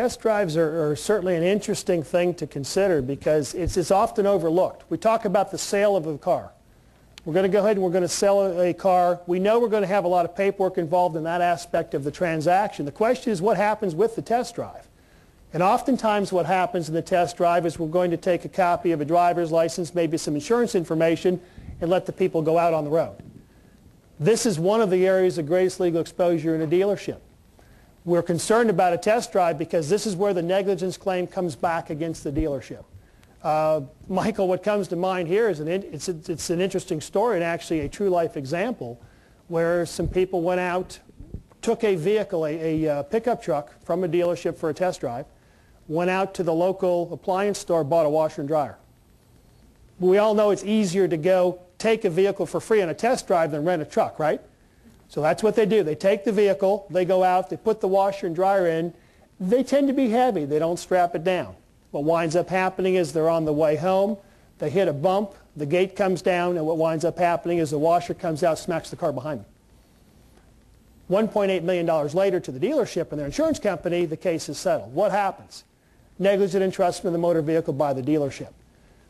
Test drives are certainly an interesting thing to consider because it's often overlooked. We talk about the sale of a car. We're going to go ahead and we're going to sell a car. We know we're going to have a lot of paperwork involved in that aspect of the transaction. The question is what happens with the test drive. And oftentimes what happens in the test drive is we're going to take a copy of a driver's license, maybe some insurance information, and let the people go out on the road. This is one of the areas of greatest legal exposure in a dealership. We're concerned about a test drive because this is where the negligence claim comes back against the dealership. Michael, what comes to mind here is it's an interesting story and actually a true life example where some people went out, took a vehicle, a pickup truck from a dealership for a test drive, went out to the local appliance store, bought a washer and dryer. We all know it's easier to go take a vehicle for free on a test drive than rent a truck, right? So that's what they do. They take the vehicle, they go out, they put the washer and dryer in. They tend to be heavy. They don't strap it down. What winds up happening is they're on the way home, they hit a bump, the gate comes down, and what winds up happening is the washer comes out, smacks the car behind them. $1.8 million later to the dealership and their insurance company, the case is settled. What happens? Negligent entrustment of the motor vehicle by the dealership.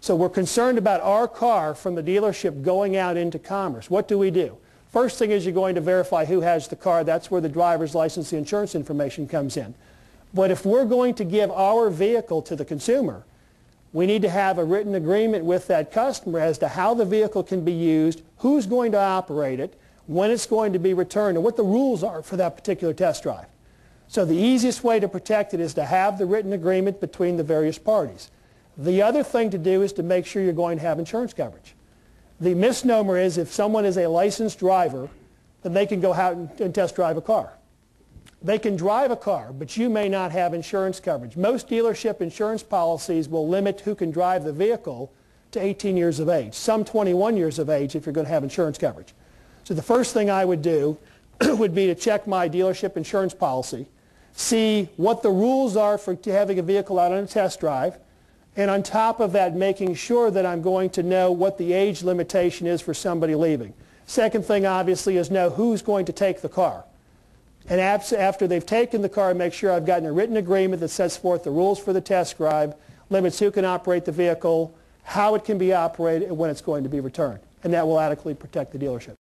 So we're concerned about our car from the dealership going out into commerce. What do? First thing is you're going to verify who has the car. That's where the driver's license, the insurance information comes in. But if we're going to give our vehicle to the consumer, we need to have a written agreement with that customer as to how the vehicle can be used, who's going to operate it, when it's going to be returned, and what the rules are for that particular test drive. So the easiest way to protect it is to have the written agreement between the various parties. The other thing to do is to make sure you're going to have insurance coverage. The misnomer is if someone is a licensed driver, then they can go out and test drive a car. They can drive a car, but you may not have insurance coverage. Most dealership insurance policies will limit who can drive the vehicle to 18 years of age, some 21 years of age if you're going to have insurance coverage. So the first thing I would do would be to check my dealership insurance policy, see what the rules are for having a vehicle out on a test drive, and on top of that, making sure that I'm going to know what the age limitation is for somebody leaving. Second thing, obviously, is know who's going to take the car. And after they've taken the car, make sure I've gotten a written agreement that sets forth the rules for the test drive, limits who can operate the vehicle, how it can be operated, and when it's going to be returned. And that will adequately protect the dealership.